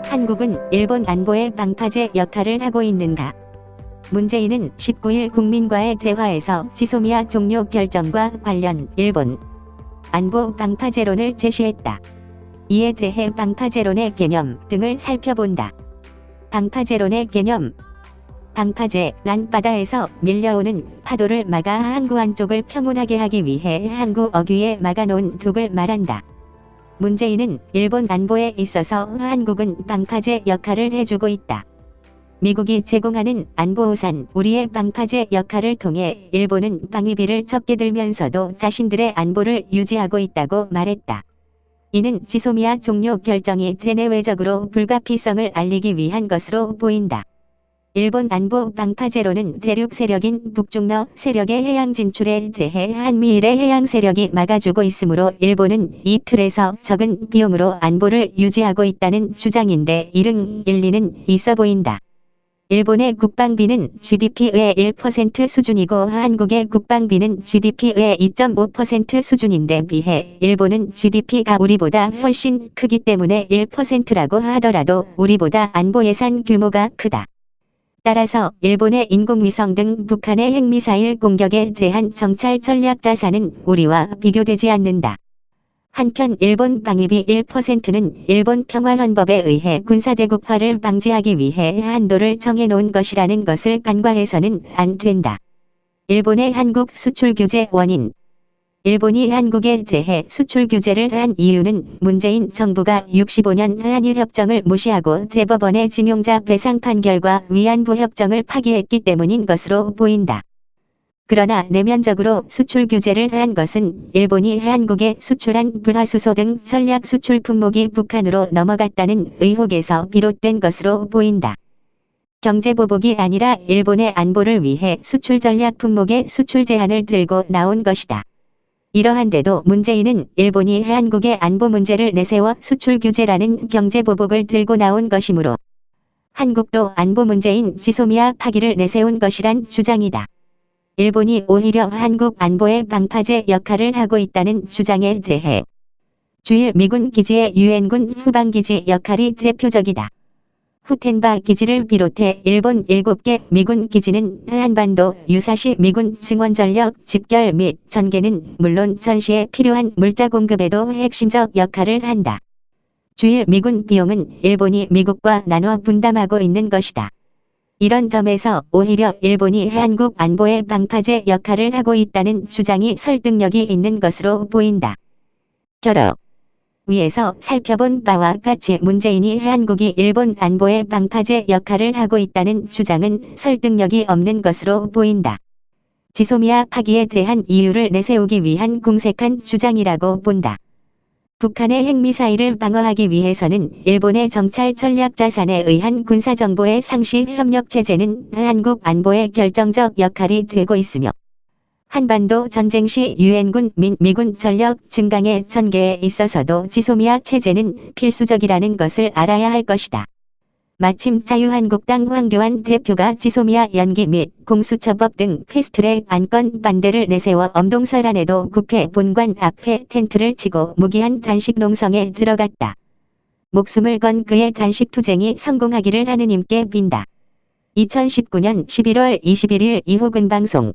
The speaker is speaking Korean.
한국은 일본 안보의 방파제 역할을 하고 있는가? 문재인은 19일 국민과의 대화에서 지소미아 종료 결정과 관련 일본 안보 방파제론을 제시했다. 이에 대해 방파제론의 개념 등을 살펴본다. 방파제론의 개념. 방파제란 바다에서 밀려오는 파도를 막아 항구 안쪽을 평온하게 하기 위해 항구 어귀에 막아놓은 둑을 말한다. 문재인은 일본 안보에 있어서 한국은 방파제 역할을 해주고 있다. 미국이 제공하는 안보우산 우리의 방파제 역할을 통해 일본은 방위비를 적게 들면서도 자신들의 안보를 유지하고 있다고 말했다. 이는 지소미아 종료 결정이 대내외적으로 불가피성을 알리기 위한 것으로 보인다. 일본 안보 방파제로는 대륙 세력인 북중러 세력의 해양 진출에 대해 한미일의 해양 세력이 막아주고 있으므로 일본은 이 틀에서 적은 비용으로 안보를 유지하고 있다는 주장인데 이른 일리는 있어 보인다. 일본의 국방비는 GDP의 1% 수준이고 한국의 국방비는 GDP의 2.5% 수준인데 비해 일본은 GDP가 우리보다 훨씬 크기 때문에 1%라고 하더라도 우리보다 안보 예산 규모가 크다. 따라서 일본의 인공위성 등 북한의 핵미사일 공격에 대한 정찰 전략 자산은 우리와 비교되지 않는다. 한편 일본 방위비 1%는 일본 평화헌법에 의해 군사대국화를 방지하기 위해 한도를 정해놓은 것이라는 것을 간과해서는 안 된다. 일본의 한국 수출 규제 원인. 일본이 한국에 대해 수출 규제를 한 이유는 문재인 정부가 65년 한일협정을 무시하고 대법원의 징용자 배상 판결과 위안부 협정을 파기했기 때문인 것으로 보인다. 그러나 내면적으로 수출 규제를 한 것은 일본이 한국에 수출한 불화수소 등 전략 수출 품목이 북한으로 넘어갔다는 의혹에서 비롯된 것으로 보인다. 경제보복이 아니라 일본의 안보를 위해 수출 전략 품목의 수출 제한을 들고 나온 것이다. 이러한데도 문재인은 일본이 한국의 안보 문제를 내세워 수출 규제라는 경제보복을 들고 나온 것이므로 한국도 안보 문제인 지소미아 파기를 내세운 것이란 주장이다. 일본이 오히려 한국 안보의 방파제 역할을 하고 있다는 주장에 대해 주일 미군 기지의 유엔군 후방기지 역할이 대표적이다. 후텐바 기지를 비롯해 일본 7개 미군 기지는 한반도 유사시 미군 증원전력 집결 및 전개는 물론 전시에 필요한 물자 공급에도 핵심적 역할을 한다. 주일 미군 비용은 일본이 미국과 나눠 분담하고 있는 것이다. 이런 점에서 오히려 일본이 한국 안보의 방파제 역할을 하고 있다는 주장이 설득력이 있는 것으로 보인다. 결어. 위에서 살펴본 바와 같이 문재인이 한국이 일본 안보의 방파제 역할을 하고 있다는 주장은 설득력이 없는 것으로 보인다. 지소미아 파기에 대한 이유를 내세우기 위한 궁색한 주장이라고 본다. 북한의 핵미사일을 방어하기 위해서는 일본의 정찰 전략 자산에 의한 군사정보의 상시 협력 체제는 한국 안보의 결정적 역할이 되고 있으며 한반도 전쟁 시 유엔군 및 미군 전력 증강의 전개에 있어서도 지소미아 체제는 필수적이라는 것을 알아야 할 것이다. 마침 자유한국당 황교안 대표가 지소미아 연기 및 공수처법 등 패스트트랙 안건 반대를 내세워 엄동설안에도 국회 본관 앞에 텐트를 치고 무기한 단식 농성에 들어갔다. 목숨을 건 그의 단식 투쟁이 성공하기를 하느님께 빈다. 2019년 11월 21일 이호근 방송